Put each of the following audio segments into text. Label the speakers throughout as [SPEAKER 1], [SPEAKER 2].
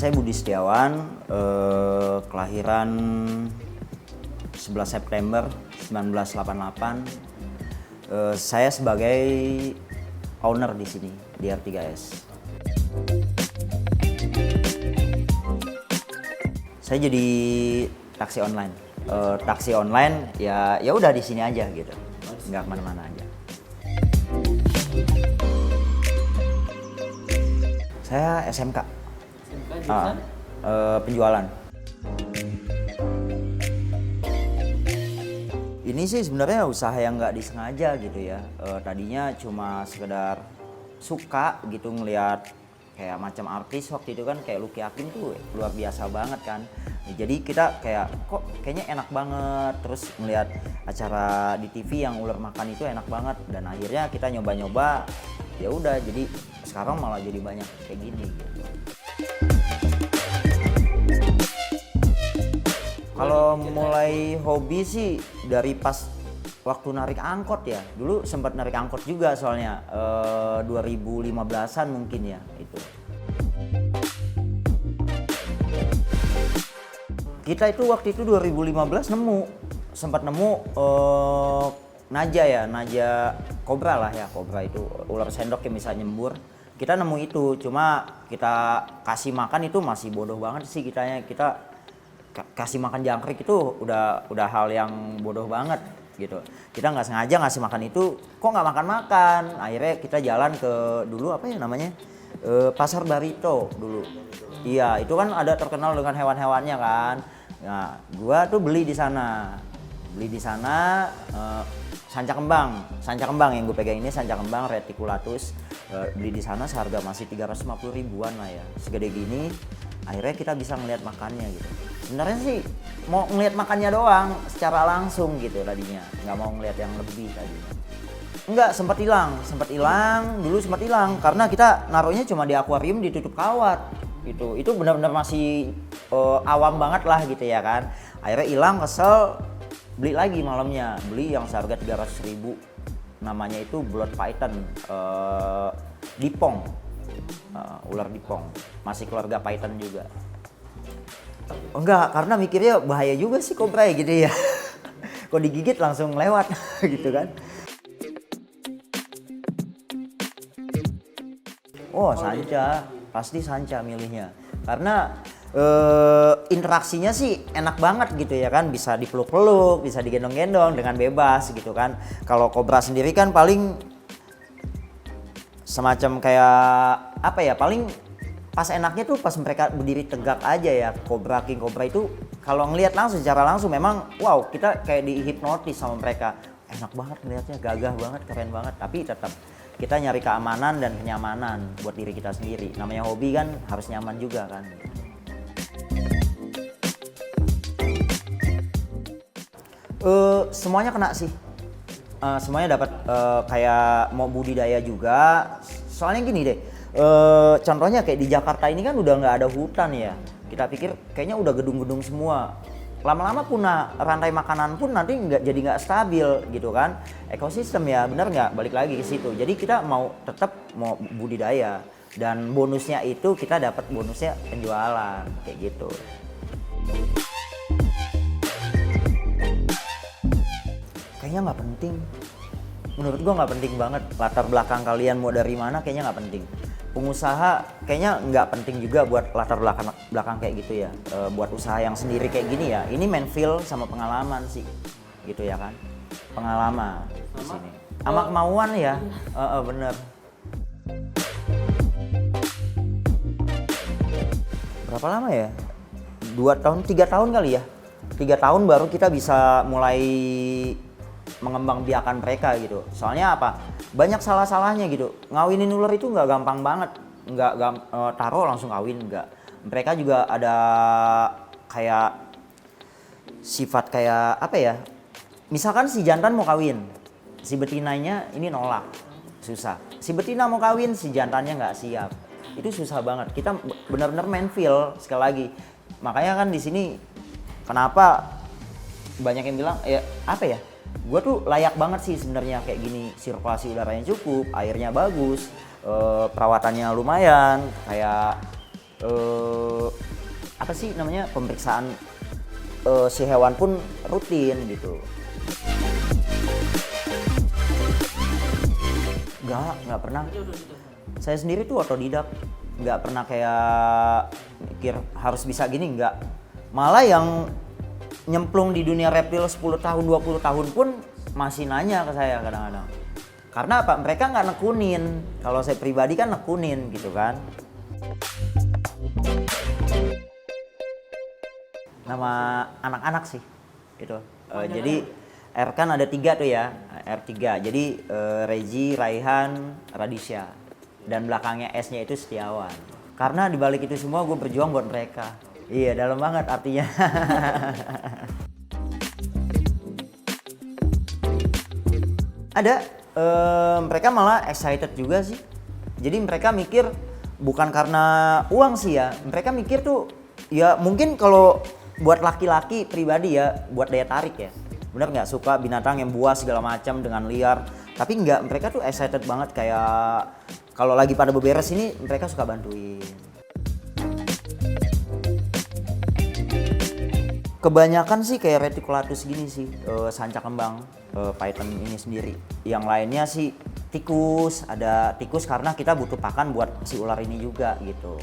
[SPEAKER 1] saya Budi Setiawan, kelahiran 11 September 1988. Saya sebagai owner di sini di R3S. Saya jadi taksi online. Taksi online ya udah di sini aja gitu, nggak kemana-mana aja. Saya SMK.
[SPEAKER 2] Jurusan?
[SPEAKER 1] Penjualan. Ini sih sebenarnya usaha yang nggak disengaja gitu ya. Tadinya cuma sekedar suka gitu ngelihat kayak macam artis waktu itu kan, kayak Lucky Hakim tuh luar biasa banget kan. Jadi kita kayak kok kayaknya enak banget, terus melihat acara di TV yang ular makan itu enak banget, dan akhirnya kita nyoba-nyoba, ya udah jadi sekarang malah jadi banyak kayak gini gitu. Kalau mulai hobi sih dari pas waktu narik angkot ya. Dulu sempat narik angkot juga soalnya 2015-an mungkin ya itu. Kita itu waktu itu 2015 sempat nemu naja kobra lah ya, kobra itu ular sendok yang bisa nyembur. Kita nemu itu, cuma kita kasih makan itu masih bodoh banget sih kitanya. Kita kasih makan jangkrik itu udah hal yang bodoh banget gitu. Kita nggak sengaja ngasih makan itu, kok nggak makan. Akhirnya kita jalan ke dulu apa ya namanya, Pasar Barito dulu. Iya, itu kan ada terkenal dengan hewan-hewannya kan. Nah, gua tuh beli di sana. Sanca kembang yang gue pegang ini sanca kembang reticulatus. Beli di sana seharga masih 350 ribuan lah ya, segede gini. Akhirnya kita bisa ngelihat makannya gitu. Sebenarnya sih mau ngelihat makannya doang secara langsung gitu tadinya, nggak mau ngelihat yang lebih tadinya. Enggak, sempat hilang karena kita naruhnya cuma di akuarium ditutup kawat gitu. Itu benar-benar masih awam banget lah gitu ya kan. Akhirnya hilang, kesel, beli lagi malamnya, beli yang seharga 300 ribu. Namanya itu blood python, dipong, ular dipong, masih keluarga python juga. Enggak, karena mikirnya bahaya juga sih kobra ya gitu ya. Kok digigit langsung lewat gitu kan. Oh, sanca, pasti sanca milihnya. Karena interaksinya sih enak banget gitu ya kan, bisa dipeluk-peluk, bisa digendong-gendong dengan bebas gitu kan. Kalau kobra sendiri kan paling semacam kayak apa ya, paling pas enaknya tuh pas mereka berdiri tegak aja ya. King Cobra itu kalau ngelihat langsung, secara langsung memang wow, kita kayak dihipnotis sama mereka. Enak banget ngelihatnya, gagah banget, keren banget. Tapi tetap kita nyari keamanan dan kenyamanan buat diri kita sendiri. Namanya hobi kan harus nyaman juga kan. Semuanya kena sih. Semuanya dapat, kayak mau budidaya juga. Soalnya gini deh, contohnya kayak di Jakarta ini kan udah nggak ada hutan ya. Kita pikir kayaknya udah gedung-gedung semua. Lama-lama punah, rantai makanan pun nanti nggak stabil gitu kan. Ekosistem ya, bener nggak? Balik lagi ke situ. Jadi kita tetap mau budidaya, dan bonusnya itu kita dapat bonusnya penjualan kayak gitu. Kayaknya nggak penting. Menurut gua nggak penting banget. Latar belakang kalian mau dari mana kayaknya nggak penting. Pengusaha kayaknya nggak penting juga buat latar belakang kayak gitu ya. Buat usaha yang sendiri kayak gini ya. Ini main feel sama pengalaman sih, gitu ya kan. Pengalaman di sini. Sama kemauan ya, bener. Berapa lama ya? 2 tahun, 3 tahun kali ya. 3 tahun baru kita bisa mulai mengembangbiakan mereka gitu. Soalnya apa? Banyak salah-salahnya gitu. Ngawinin ular itu nggak gampang banget. Taruh langsung kawin, nggak. Mereka juga ada kayak sifat kayak apa ya? Misalkan si jantan mau kawin, si betinanya ini nolak, susah. Si betina mau kawin, si jantannya nggak siap. Itu susah banget. Kita benar-benar main feel sekali lagi. Makanya kan di sini kenapa banyak yang bilang ya apa ya? Gue tuh layak banget sih sebenarnya kayak gini, sirkulasi udaranya cukup, airnya bagus, perawatannya lumayan, kayak eh, apa sih namanya, pemeriksaan si hewan pun rutin gitu. Nggak pernah. Saya sendiri tuh otodidak, nggak pernah kayak mikir harus bisa gini, nggak. Malah yang nyemplung di dunia reptil 10 tahun, 20 tahun pun masih nanya ke saya kadang-kadang. Karena apa? Mereka nggak nekunin. Kalau saya pribadi kan nekunin gitu kan. Nama anak-anak sih gitu. Jadi R kan ada 3 tuh ya, R3. Jadi Rezi, Raihan, Radisha. Dan belakangnya S-nya itu Setiawan. Karena dibalik itu semua gue berjuang buat mereka. Iya, dalam banget artinya. Ada, mereka malah excited juga sih. Jadi mereka mikir bukan karena uang sih ya. Mereka mikir tuh ya mungkin kalau buat laki-laki pribadi ya, buat daya tarik ya. Bener nggak, suka binatang yang buas segala macam dengan liar. Tapi nggak, mereka tuh excited banget, kayak kalau lagi pada beberes ini mereka suka bantuin. Kebanyakan sih kayak reticulatus gini sih, sancak kembang, python ini sendiri. Yang lainnya sih tikus, ada tikus karena kita butuh pakan buat si ular ini juga gitu.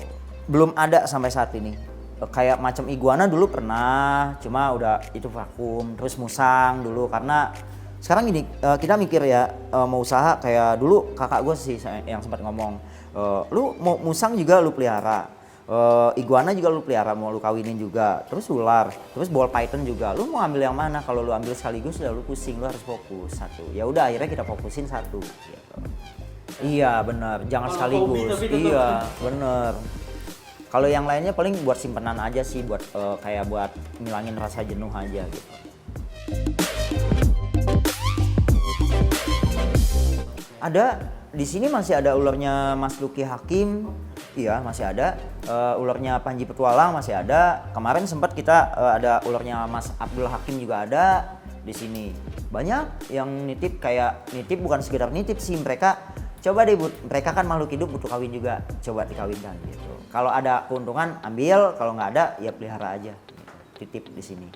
[SPEAKER 1] Belum ada sampai saat ini. Kayak macam iguana dulu pernah, cuma udah itu vakum. Terus musang dulu, karena sekarang gini, kita mikir ya mau usaha kayak dulu kakak gue sih yang sempat ngomong, lu mau musang juga lu pelihara, iguana juga lu pelihara, mau lu kawinin juga, terus ular, terus ball python juga, lu mau ambil yang mana? Kalau lu ambil sekaligus udah lu pusing, lu harus fokus satu. Ya udah, akhirnya kita fokusin satu gitu. Iya bener, jangan sekaligus. Iya bener. Kalau yang lainnya paling buat simpenan aja sih, buat kayak buat ngilangin rasa jenuh aja gitu. Ada, di sini masih ada ularnya Mas Luki Hakim, iya masih ada. Ularnya Panji Petualang masih ada. Kemarin sempat kita ada ularnya Mas Abdul Hakim juga ada di sini. Banyak yang nitip, kayak nitip bukan sekedar nitip sih, mereka coba deh, mereka kan makhluk hidup butuh kawin juga, coba dikawinkan gitu. Kalau ada keuntungan ambil, kalau nggak ada ya pelihara aja, titip di sini.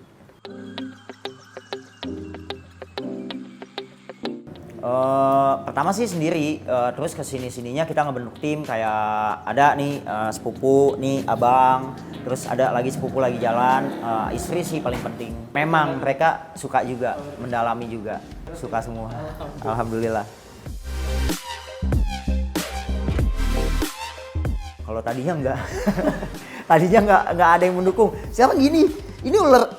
[SPEAKER 1] Pertama sih sendiri, terus kesini-sininya kita ngebentuk tim, kayak ada nih sepupu, nih abang, terus ada lagi sepupu lagi jalan, istri sih paling penting. Memang mereka suka juga, mendalami juga, suka semua. Alhamdulillah. Kalau tadinya enggak, tadinya enggak ada yang mendukung. Sekarang gini, ini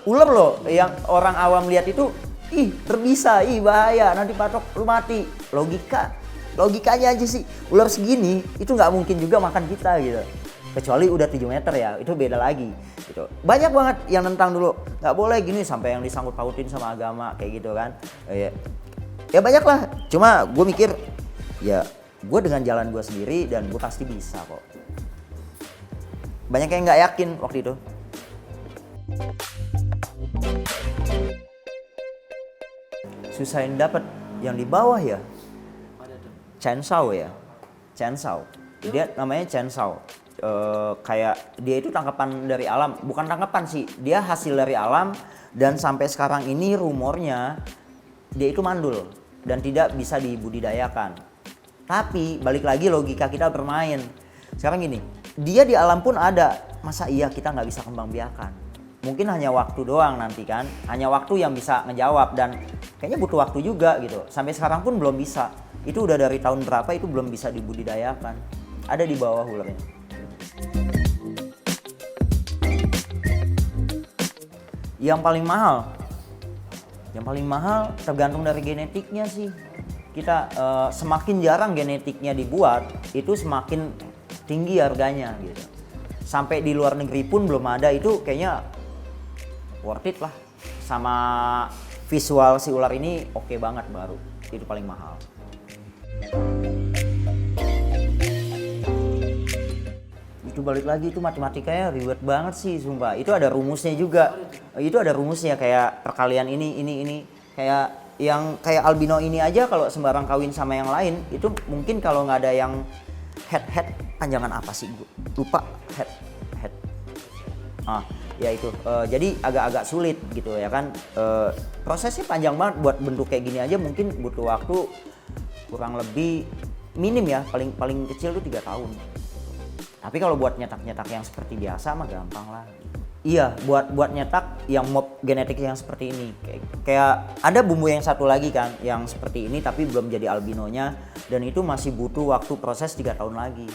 [SPEAKER 1] ular loh, yang orang awam lihat itu, ih berbisa, ih bahaya, nanti patok lu mati. Logikanya aja sih, ular segini itu nggak mungkin juga makan kita gitu. Kecuali udah 7 meter ya, itu beda lagi gitu. Banyak banget yang nentang dulu, nggak boleh gini, sampai yang disangkut pautin sama agama kayak gitu kan. Ya banyak lah, cuma gue mikir ya gue dengan jalan gue sendiri dan gue pasti bisa kok. Banyak yang nggak yakin waktu itu. Susahin dapat yang di bawah ya. Chainsaw ya. Chainsaw. Dia namanya chainsaw. Kayak dia itu tangkapan dari alam, bukan tangkapan sih. Dia hasil dari alam, dan sampai sekarang ini rumornya dia itu mandul dan tidak bisa dibudidayakan. Tapi balik lagi logika kita bermain. Sekarang gini, dia di alam pun ada, masa iya kita nggak bisa kembang biakan? Mungkin hanya waktu doang nanti kan, hanya waktu yang bisa ngejawab, dan kayaknya butuh waktu juga gitu. Sampai sekarang pun belum bisa. Itu udah dari tahun berapa itu belum bisa dibudidayakan. Ada di bawah ularnya. Yang paling mahal tergantung dari genetiknya sih. Kita semakin jarang genetiknya dibuat, itu semakin tinggi harganya gitu. Sampai di luar negeri pun belum ada, itu kayaknya worth it lah. Sama visual si ular ini oke banget, baru itu paling mahal. Itu balik lagi, itu matematikanya ribet banget sih sumpah. Itu ada rumusnya juga. Itu ada rumusnya, kayak perkalian ini. Kayak yang kayak albino ini aja kalau sembarang kawin sama yang lain, itu mungkin kalau nggak ada yang head panjangan apa sih, gue lupa, Ya itu. Jadi agak-agak sulit gitu ya kan. Prosesnya panjang banget buat bentuk kayak gini aja mungkin butuh waktu kurang lebih minim ya, paling kecil tuh 3 tahun. Tapi kalau buat nyetak-nyetak yang seperti biasa mah gampang lah. Iya, buat nyetak yang mob genetik yang seperti ini. Kayak ada bumbu yang satu lagi kan yang seperti ini tapi belum jadi albinonya dan itu masih butuh waktu proses 3 tahun lagi.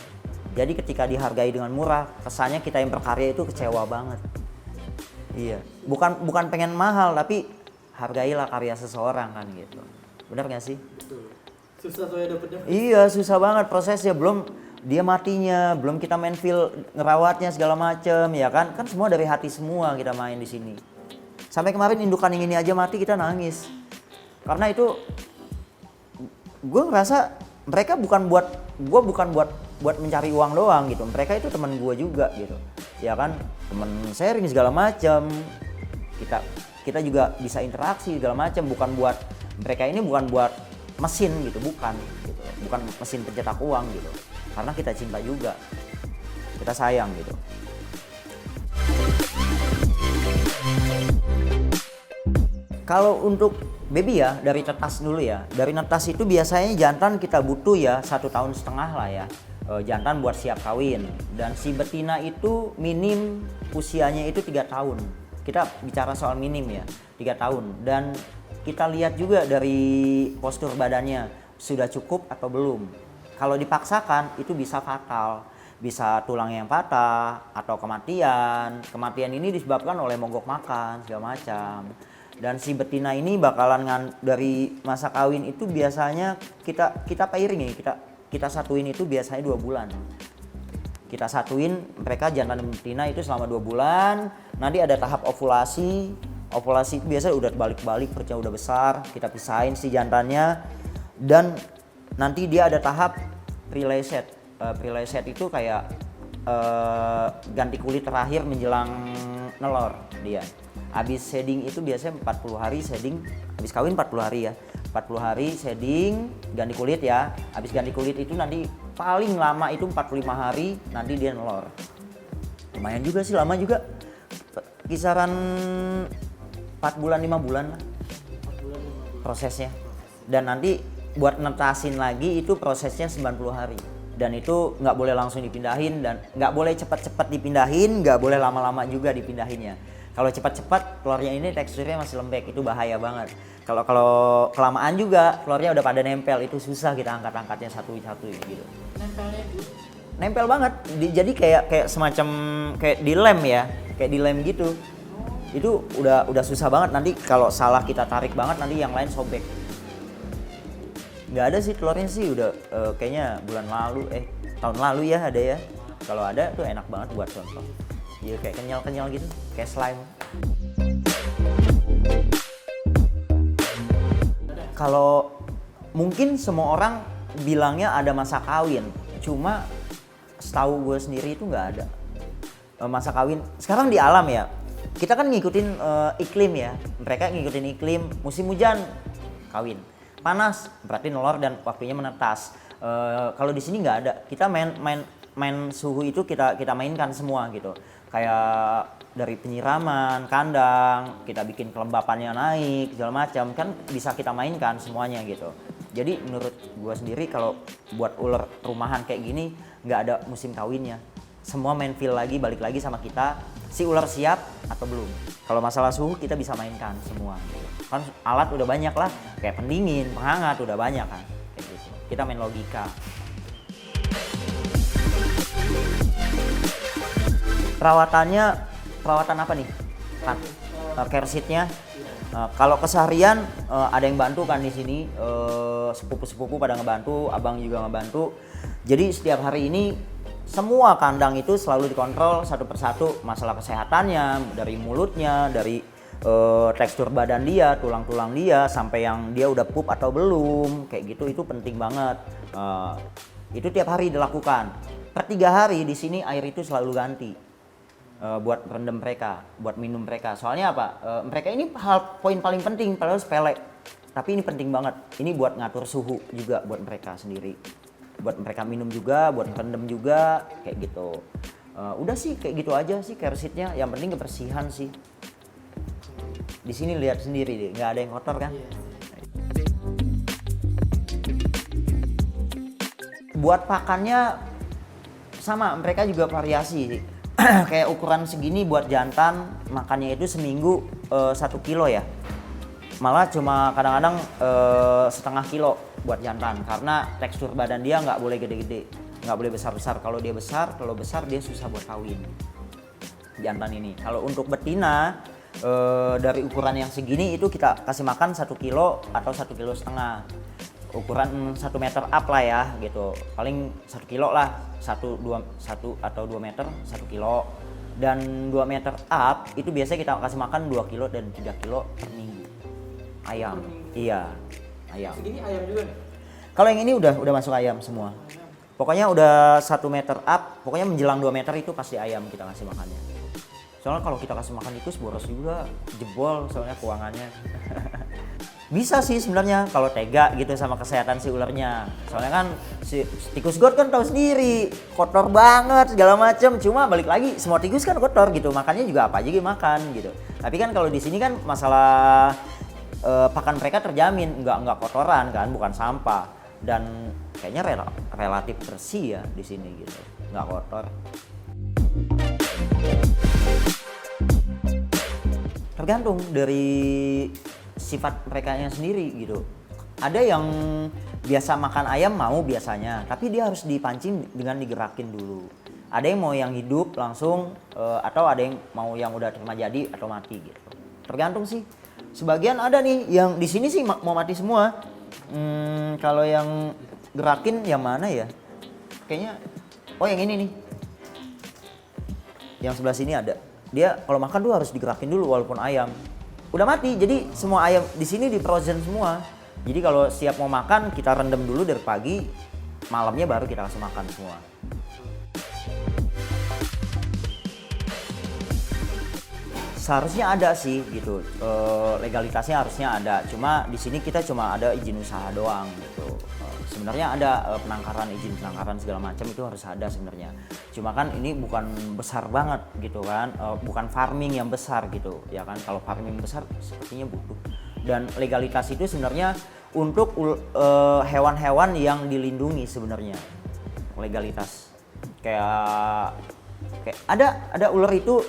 [SPEAKER 1] Jadi ketika dihargai dengan murah, kesannya kita yang berkarya itu kecewa banget. Iya, bukan pengen mahal tapi hargailah karya seseorang kan gitu. Benar nggak sih?
[SPEAKER 2] Betul. Susah soalnya dapetnya.
[SPEAKER 1] Iya, susah banget prosesnya, belum dia matinya, belum kita main feel ngerawatnya segala macem ya kan semua dari hati semua kita main di sini. Sampai kemarin indukan yang ini aja mati kita nangis karena itu gue ngerasa mereka bukan buat mencari uang doang gitu, mereka itu teman gue juga gitu ya kan, teman sharing segala macem, kita juga bisa interaksi segala macem, bukan buat mereka ini bukan buat mesin gitu, bukan mesin pencetak uang gitu. Karena kita cinta juga, kita sayang gitu. Kalau untuk baby ya, dari netas dulu ya. Dari netas itu biasanya jantan kita butuh ya 1,5 tahun lah ya. Jantan buat siap kawin. Dan si betina itu minim usianya itu 3 tahun. Kita bicara soal minim ya, 3 tahun. Dan kita lihat juga dari postur badannya, sudah cukup atau belum. Kalau dipaksakan itu bisa fatal, bisa tulang yang patah atau kematian. Kematian ini disebabkan oleh mogok makan segala macam. Dan si betina ini bakalan dari masa kawin itu biasanya kita pairing ya, kita satuin itu biasanya 2 bulan. Kita satuin mereka jantan dan betina itu selama 2 bulan. Nanti ada tahap ovulasi. Ovulasi itu biasanya udah balik-balik, perutnya udah besar. Kita pisahin si jantannya dan nanti dia ada tahap relay set. Relay set itu kayak ganti kulit terakhir menjelang nelor dia. Habis shedding itu biasanya 40 hari shedding, habis kawin 40 hari ya. 40 hari shedding, ganti kulit ya. Habis ganti kulit itu nanti paling lama itu 45 hari nanti dia nelor. Lumayan juga sih, lama juga. Kisaran 4 bulan 5 bulan lah prosesnya. Dan nanti buat netasin lagi itu prosesnya 90 hari. Dan itu nggak boleh langsung dipindahin dan nggak boleh cepat-cepat dipindahin, nggak boleh lama-lama juga dipindahinnya. Kalau cepat-cepat telurnya ini teksturnya masih lembek, itu bahaya banget. Kalau kelamaan juga telurnya udah pada nempel, itu susah kita angkat-angkatnya satu-satu gitu.
[SPEAKER 2] Nempelnya itu?
[SPEAKER 1] Nempel banget, jadi kayak semacam kayak dilem ya, kayak dilem gitu. Itu udah susah banget, nanti kalau salah kita tarik banget nanti yang lain sobek. Nggak ada sih telurnya sih, udah kayaknya tahun lalu ya ada ya. Kalau ada tuh enak banget buat contoh. Iya kayak kenyal-kenyal gitu, kayak slime. Kalau mungkin semua orang bilangnya ada masa kawin, cuma setahu gue sendiri itu nggak ada masa kawin. Sekarang di alam ya, kita kan ngikutin iklim ya. Mereka ngikutin iklim, musim hujan kawin, panas berarti nelor dan waktunya menetas. Kalau di sini nggak ada. Kita main suhu itu kita mainkan semua gitu. Kayak dari penyiraman kandang, kita bikin kelembapannya naik segala macam kan bisa kita mainkan semuanya gitu. Jadi menurut gua sendiri kalau buat ular rumahan kayak gini nggak ada musim kawinnya. Semua main feel lagi, balik lagi sama kita, si ular siap atau belum. Kalau masalah suhu kita bisa mainkan semua gitu. Kan alat udah banyak lah, kayak pendingin, penghangat udah banyak kan kayak gitu. Kita main logika. Perawatan apa nih? Care sheet-nya. Kalau keseharian ada yang bantu kan di sini, sepupu-sepupu pada ngebantu, abang juga ngebantu. Jadi setiap hari ini semua kandang itu selalu dikontrol satu persatu, masalah kesehatannya, dari mulutnya, dari tekstur badan dia, tulang-tulang dia, sampai yang dia udah pup atau belum, kayak gitu itu penting banget. Itu tiap hari dilakukan. Per 3 hari di sini air itu selalu ganti. Buat rendam mereka, buat minum mereka. Soalnya apa? Mereka ini poin paling penting, padahal sepele. Tapi ini penting banget. Ini buat ngatur suhu juga buat mereka sendiri. Buat mereka minum juga, buat rendam juga, kayak gitu. Udah sih kayak gitu aja sih care sheet-nya, yang penting kebersihan sih. Di sini lihat sendiri deh, nggak ada yang kotor kan.
[SPEAKER 2] Iya.
[SPEAKER 1] Buat pakannya sama, mereka juga variasi. Kayak ukuran segini buat jantan makannya itu seminggu 1 kilo ya. Malah cuma kadang-kadang setengah kilo buat jantan karena tekstur badan dia nggak boleh gede-gede, nggak boleh besar-besar. Kalau besar dia susah buat kawin jantan ini. Kalau untuk betina dari ukuran yang segini itu kita kasih makan 1 kilo atau 1,5 kilo. Ukuran 1 meter up lah ya gitu, paling 1 kilo lah, 1 atau 2 meter 1 kilo, dan 2 meter up itu biasanya kita kasih makan 2 kilo dan 3 kilo per minggu ayam. Iya, ayam.
[SPEAKER 2] Segini ayam juga nih.
[SPEAKER 1] Kalau yang ini udah masuk ayam semua, pokoknya udah 1 meter up, pokoknya menjelang 2 meter itu pasti ayam kita kasih makannya. Soalnya kalau kita kasih makan tikus boros juga, jebol soalnya keuangannya. Bisa sih sebenarnya kalau tega gitu sama kesehatan si ularnya. Soalnya kan si tikus got kan tahu sendiri, kotor banget segala macam. Cuma balik lagi semua tikus kan kotor gitu, makannya juga apa aja gitu makan gitu. Tapi kan kalau di sini kan masalah pakan mereka terjamin, nggak kotoran kan, bukan sampah. Dan kayaknya relatif bersih ya di sini gitu, nggak kotor. Tergantung dari sifat mereka yang sendiri gitu. Ada yang biasa makan ayam mau biasanya, tapi dia harus dipancing dengan digerakin dulu. Ada yang mau yang hidup langsung atau ada yang mau yang udah terima jadi atau mati gitu. Tergantung sih. Sebagian ada nih yang di sini sih mau mati semua. Kalau yang gerakin yang mana ya? Kayaknya yang ini nih. Yang sebelah sini ada. Dia kalau makan tuh harus digerakin dulu walaupun ayam. Udah mati, jadi semua ayam di sini di frozen semua. Jadi kalau siap mau makan kita rendam dulu dari pagi, malamnya baru kita kasih makan semua. Seharusnya ada sih gitu, legalitasnya harusnya ada. Cuma di sini kita cuma ada izin usaha doang gitu. Sebenarnya ada izin penangkaran segala macam itu harus ada sebenarnya. Cuma kan ini bukan besar banget gitu kan, bukan farming yang besar gitu ya kan. Kalau farming besar sepertinya butuh. Dan legalitas itu sebenarnya untuk hewan-hewan yang dilindungi sebenarnya. Legalitas kayak ada ular itu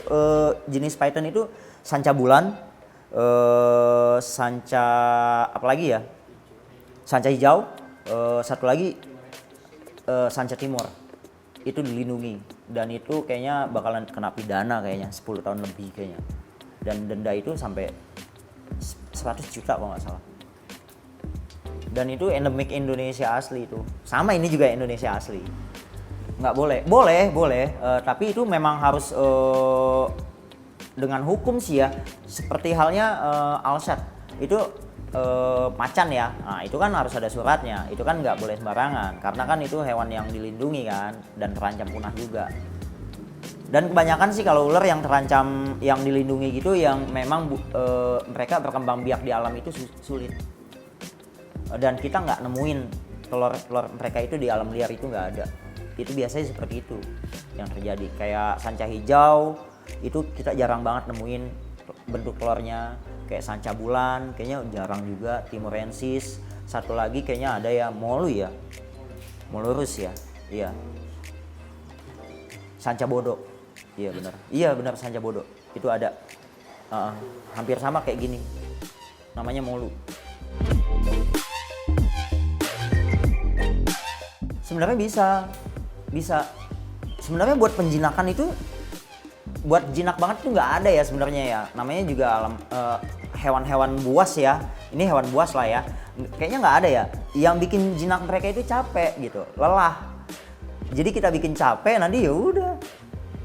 [SPEAKER 1] jenis python itu sanca bulan, sanca apalagi ya, sanca hijau, satu lagi sanca timur itu dilindungi dan itu kayaknya bakalan kena pidana kayaknya 10 tahun lebih kayaknya, dan denda itu sampai 100 juta kalau nggak salah. Dan itu endemik Indonesia asli itu, sama ini juga Indonesia asli. Nggak boleh, tapi itu memang harus dengan hukum sih ya, seperti halnya alsat itu macan ya, nah itu kan harus ada suratnya, itu kan nggak boleh sembarangan karena kan itu hewan yang dilindungi kan dan terancam punah juga. Dan kebanyakan sih kalau ular yang terancam yang dilindungi gitu yang memang mereka berkembang biak di alam itu sulit, dan kita nggak nemuin telur mereka itu di alam liar, itu nggak ada. Itu biasanya seperti itu yang terjadi. Kayak sanca hijau itu kita jarang banget nemuin bentuk telurnya. Kayak sanca bulan kayaknya jarang juga. Timorensis, satu lagi kayaknya ada ya, molu ya, molurus ya, iya. Sanca bodo, iya benar sanca bodo itu ada. Hampir sama kayak gini, namanya molu. Sebenarnya bisa sebenarnya buat penjinakan itu, buat jinak banget tuh nggak ada ya sebenarnya ya, namanya juga alam hewan-hewan buas ya, ini hewan buas lah ya, kayaknya nggak ada ya. Yang bikin jinak mereka itu capek gitu, lelah, jadi kita bikin capek nanti ya udah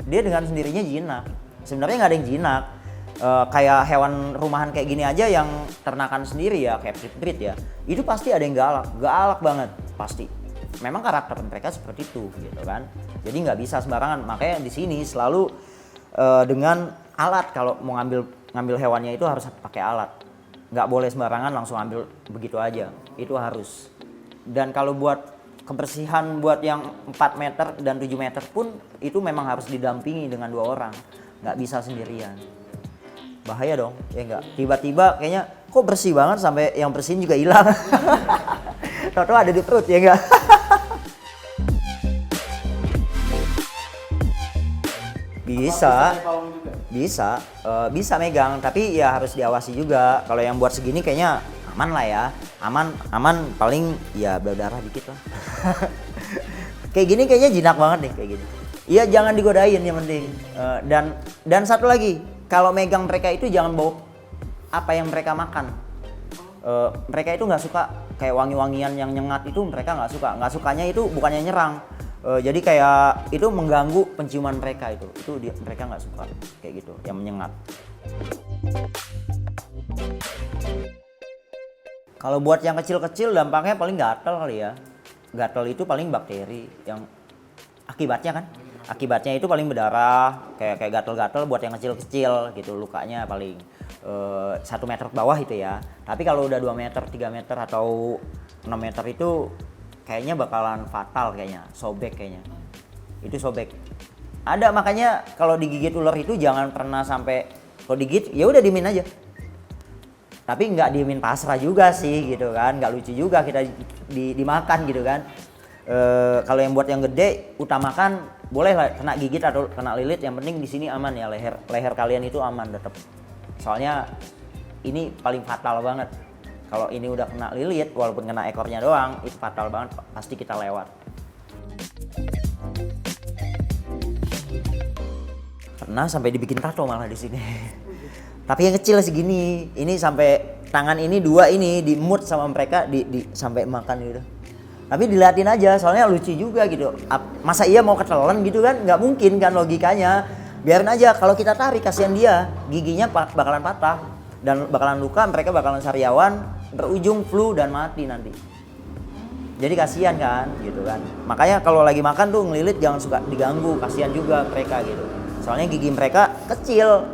[SPEAKER 1] dia dengan sendirinya jinak. Sebenarnya nggak ada yang jinak, kayak hewan rumahan kayak gini aja yang ternakan sendiri ya, kayak breed ya, itu pasti ada yang galak banget pasti. Memang karakter mereka seperti itu gitu kan. Jadi nggak bisa sembarangan. Makanya di sini selalu dengan alat, kalau mau ngambil hewannya itu harus pakai alat. Nggak boleh sembarangan langsung ambil begitu aja. Itu harus. Dan kalau buat kebersihan buat yang 4 meter dan 7 meter pun itu memang harus didampingi dengan 2 orang, nggak bisa sendirian. Bahaya dong, ya nggak? Tiba-tiba kayaknya kok bersih banget sampai yang bersihin juga hilang. Tahu-tahu ada di perut, ya nggak? Bisa,
[SPEAKER 2] Pawang juga.
[SPEAKER 1] bisa megang, tapi ya harus diawasi juga. Kalau yang buat segini kayaknya aman lah ya, aman paling ya berdarah dikit lah. Kayak gini kayaknya jinak banget nih kayak gini. Iya jangan digodain yang penting. Dan satu lagi, kalau megang mereka itu jangan bawa apa yang mereka makan. Mereka itu nggak suka kayak wangi-wangian yang nyengat itu, mereka nggak suka. Nggak sukanya itu bukannya nyerang. Jadi kayak itu mengganggu penciuman mereka itu mereka nggak suka kayak gitu yang menyengat. Kalau buat yang kecil-kecil dampaknya paling gatal kali ya. Gatal itu paling bakteri yang akibatnya itu paling berdarah, kayak gatal-gatal buat yang kecil-kecil gitu, lukanya paling 1 meter ke bawah itu ya. Tapi kalau udah 2 meter, 3 meter atau 6 meter itu kayaknya bakalan fatal kayaknya, sobek kayaknya. Itu sobek. Ada makanya kalau digigit ular itu jangan pernah sampai kalau digigit ya udah diemin aja. Tapi nggak diemin pasrah juga sih gitu kan, nggak lucu juga kita dimakan gitu kan. Kalau yang buat yang gede utamakan boleh lah kena gigit atau kena lilit, yang penting di sini aman ya, leher kalian itu aman tetap. Soalnya ini paling fatal banget. Kalau ini udah kena lilit, walaupun kena ekornya doang, itu fatal banget, pasti kita lewat. Pernah sampai dibikin tato malah di sini. Tapi yang kecil segini, ini sampai tangan ini 2 ini dimut sama mereka, sampai makan gitu. Tapi diliatin aja, soalnya lucu juga gitu. Masa iya mau ketelan gitu kan? Nggak mungkin kan logikanya. Biarin aja, kalau kita tarik kasihan dia, giginya bakalan patah dan bakalan luka, mereka bakalan sariawan, berujung flu dan mati nanti. Jadi kasihan kan gitu kan. Makanya kalau lagi makan tuh ngelilit jangan suka diganggu, kasihan juga mereka gitu. Soalnya gigi mereka kecil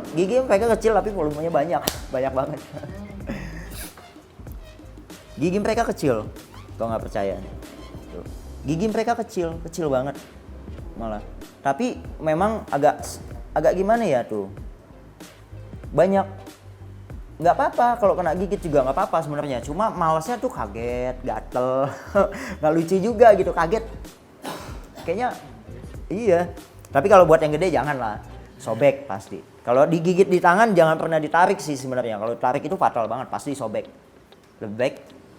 [SPEAKER 1] tapi volumenya banyak banget. Gigi mereka kecil, kalau nggak percaya nih. Tuh. Gigi mereka kecil banget malah. Tapi memang agak gimana ya tuh. Banyak. Nggak apa-apa kalau kena gigit juga nggak apa-apa sebenarnya. Cuma malesnya tuh kaget, gatel, nggak lucu juga gitu, kaget. Kayaknya iya. Tapi kalau buat yang gede janganlah, sobek pasti. Kalau digigit di tangan jangan pernah ditarik sih sebenarnya. Kalau tarik itu fatal banget, pasti sobek. Lebih baik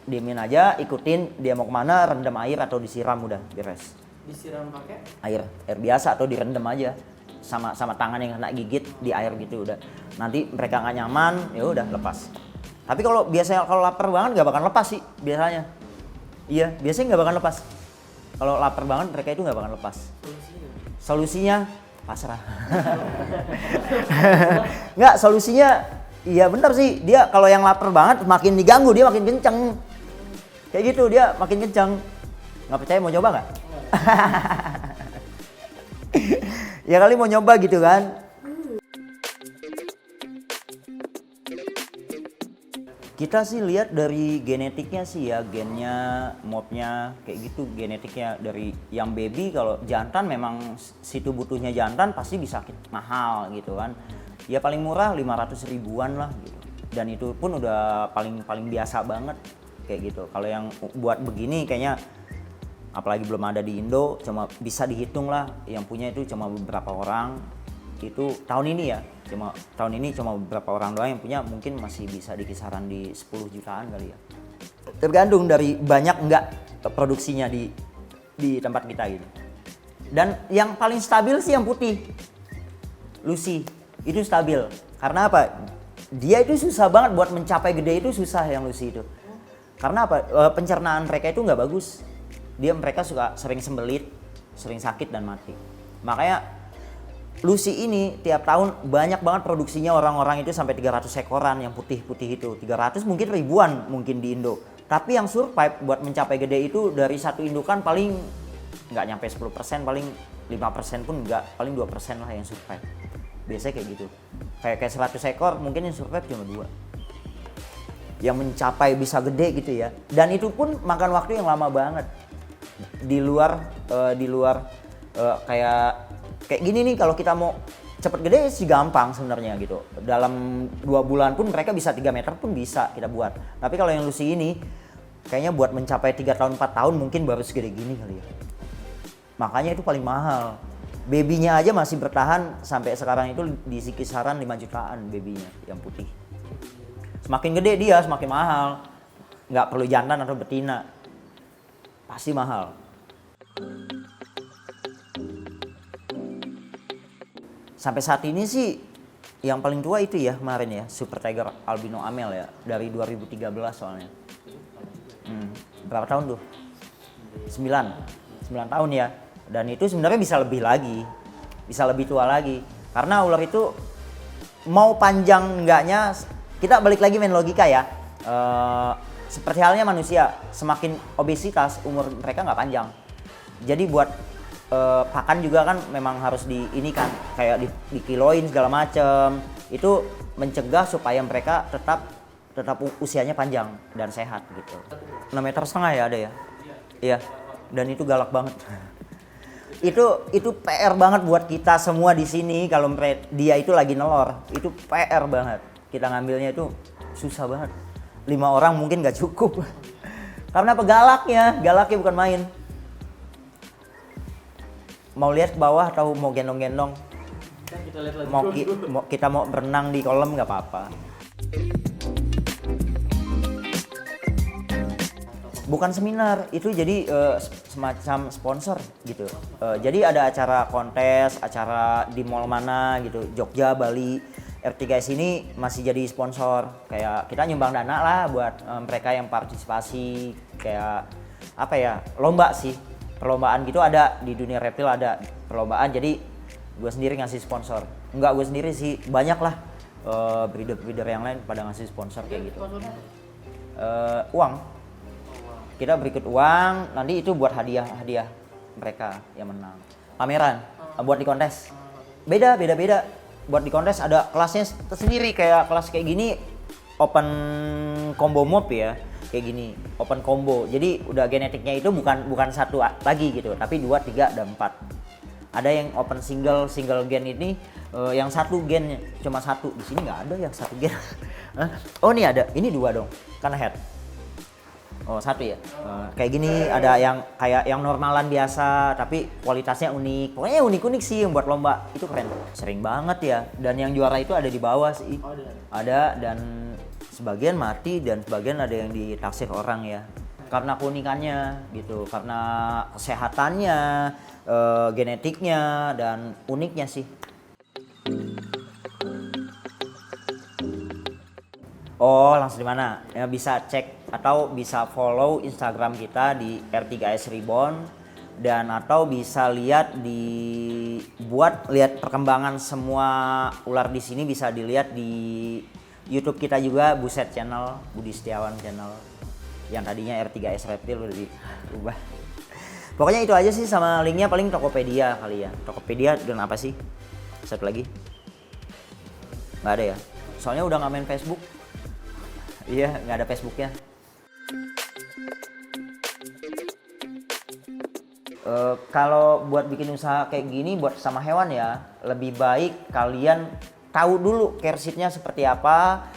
[SPEAKER 1] diemin aja, ikutin dia mau kemana, rendam air atau disiram udah beres.
[SPEAKER 2] Disiram pakai
[SPEAKER 1] Air biasa atau direndam aja sama tangan yang kena gigit di air gitu udah. Nanti mereka nggak nyaman, ya udah lepas. Tapi kalau biasanya kalau lapar banget nggak bakal lepas sih biasanya. Iya, biasanya nggak bakal lepas. Kalau lapar banget mereka itu nggak bakal lepas. Solusinya pasrah. Nggak, solusinya iya benar sih. Dia kalau yang lapar banget makin diganggu dia makin kenceng. Kayak gitu dia makin kenceng. Nggak percaya mau coba nggak? Ya kali mau nyoba gitu kan. Kita sih lihat dari genetiknya sih ya, gennya, mobnya kayak gitu genetiknya. Dari yang baby, kalau jantan memang situ butuhnya jantan pasti bisa mahal gitu kan. Ya paling murah 500 ribuan lah gitu. Dan itu pun udah paling biasa banget kayak gitu. Kalau yang buat begini kayaknya apalagi belum ada di Indo, cuma bisa dihitung lah yang punya itu cuma beberapa orang. Itu tahun ini cuma beberapa orang doang yang punya, mungkin masih bisa di kisaran di 10 jutaan kali ya. Tergantung dari banyak enggak produksinya di tempat kita gitu. Dan yang paling stabil sih yang putih, Lucy, itu stabil. Karena apa? Dia itu susah banget buat mencapai gede, itu susah yang Lucy itu. Karena apa? Pencernaan mereka itu nggak bagus. Mereka sering sembelit, sering sakit dan mati. Makanya Lucy ini tiap tahun banyak banget produksinya, orang-orang itu sampai 300 ekoran yang putih-putih itu. 300 mungkin ribuan mungkin di Indo. Tapi yang survive buat mencapai gede itu dari satu indukan paling nggak nyampe 10%, paling 5% pun nggak, paling 2% lah yang survive. Biasanya kayak gitu. Kayak 100 ekor mungkin yang survive cuma 2. Yang mencapai bisa gede gitu ya. Dan itu pun makan waktu yang lama banget. Kayak gini nih, kalau kita mau cepet gede sih gampang sebenarnya gitu. Dalam 2 bulan pun mereka bisa 3 meter pun bisa kita buat. Tapi kalau yang Lucy ini kayaknya buat mencapai 3 tahun 4 tahun mungkin baru segede gini kali ya. Makanya itu paling mahal. Babynya aja masih bertahan sampai sekarang itu di kisaran 5 jutaan babynya yang putih. Semakin gede dia semakin mahal. Nggak perlu jantan atau betina. Pasti mahal. Sampai saat ini sih yang paling tua itu ya kemarin ya, Super Tiger Albino Amel ya, dari 2013 soalnya. Berapa tahun tuh? 9 tahun ya. Dan itu sebenarnya bisa lebih lagi, bisa lebih tua lagi. Karena ular itu mau panjang enggaknya, kita balik lagi main logika ya. Seperti halnya manusia, semakin obesitas umur mereka nggak panjang. Jadi buat pakan juga kan memang harus ini kan kayak dikiloin segala macem. Itu mencegah supaya mereka tetap usianya panjang dan sehat gitu. 6,5 meter ya ada ya? Iya. Dan itu galak banget. itu PR banget buat kita semua di sini kalau dia itu lagi nelor. Itu PR banget. Kita ngambilnya itu susah banget. 5 orang mungkin nggak cukup. Karena galaknya bukan main. Mau lihat ke bawah atau mau gendong-gendong?
[SPEAKER 2] Kita lihat lagi.
[SPEAKER 1] Kita mau berenang di kolam nggak apa-apa. Bukan seminar, itu jadi semacam sponsor gitu. Jadi ada acara kontes, acara di mall mana gitu, Jogja, Bali. R3S ini masih jadi sponsor. Kayak kita nyumbang dana lah buat mereka yang partisipasi. Kayak apa ya, lomba sih. Perlombaan gitu ada di dunia reptil, ada perlombaan. Jadi gue sendiri ngasih sponsor. Enggak gue sendiri sih, banyak lah breeder-breeder yang lain pada ngasih sponsor kayak gitu. Uang. Kita berikut uang, nanti itu buat hadiah mereka yang menang. Pameran, buat di kontes. Beda. Buat di kontes ada kelasnya tersendiri, kayak kelas kayak gini open combo mob ya. Kayak gini, open combo. Jadi udah genetiknya itu bukan satu lagi gitu, tapi 2, 3, dan 4. Ada yang open single gen ini yang satu gen cuma satu. Di sini nggak ada yang satu gen. Oh nih ada, ini 2 dong, karena head. Oh 1 ya. Kayak gini ada yang kayak yang normalan biasa tapi kualitasnya unik. Pokoknya unik sih yang buat lomba itu keren. Sering banget ya. Dan yang juara itu ada di bawah sih. Ada dan sebagian mati dan sebagian ada yang ditaksir orang ya. Karena keunikannya gitu, karena kesehatannya, genetiknya dan uniknya sih. Oh langsung di mana? Ya, bisa cek atau bisa follow Instagram kita di R3S Reborn dan atau bisa lihat lihat perkembangan semua ular di sini bisa dilihat di YouTube kita juga, Buset Channel, Budi Setiawan Channel. Yang tadinya R3S Reptil udah diubah. Pokoknya itu aja sih, sama linknya paling Tokopedia kali ya. Tokopedia dan apa sih? Satu lagi? Nggak ada ya? Soalnya udah nggak main Facebook. Iya, nggak ada Facebooknya. Kalau buat bikin usaha kayak gini buat sama hewan ya, lebih baik kalian tahu dulu care sheet-nya seperti apa,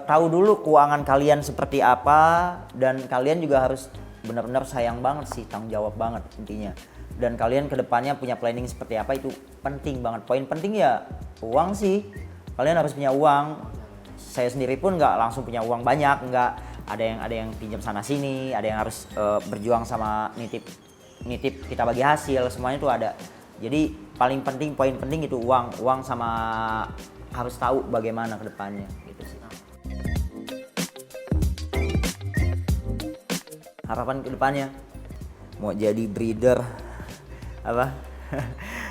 [SPEAKER 1] tahu dulu keuangan kalian seperti apa, dan kalian juga harus benar-benar sayang banget sih, tanggung jawab banget intinya. Dan kalian kedepannya punya planning seperti apa itu penting banget. Poin penting ya uang sih, kalian harus punya uang. Saya sendiri pun nggak langsung punya uang banyak, nggak ada yang pinjam sana sini, ada yang harus berjuang sama nitip kita bagi hasil, semuanya itu ada. Jadi paling penting, poin penting itu uang sama harus tahu bagaimana kedepannya gitu sih. Harapan kedepannya mau jadi breeder apa?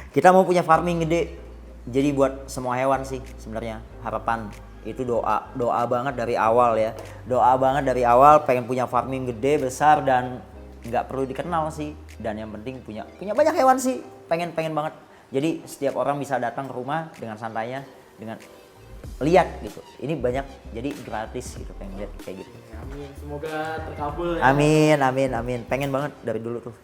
[SPEAKER 1] Kita mau punya farming gede. Jadi buat semua hewan sih sebenarnya harapan. Itu doa banget dari awal ya, doa banget dari awal pengen punya farming gede besar dan nggak perlu dikenal sih, dan yang penting punya banyak hewan sih, pengen banget. Jadi setiap orang bisa datang ke rumah dengan santainya, dengan lihat gitu. Ini banyak jadi gratis gitu, pengen lihat kayak gitu.
[SPEAKER 2] Amin, semoga terkabul ya.
[SPEAKER 1] Amin, amin, amin. Pengen banget dari dulu tuh.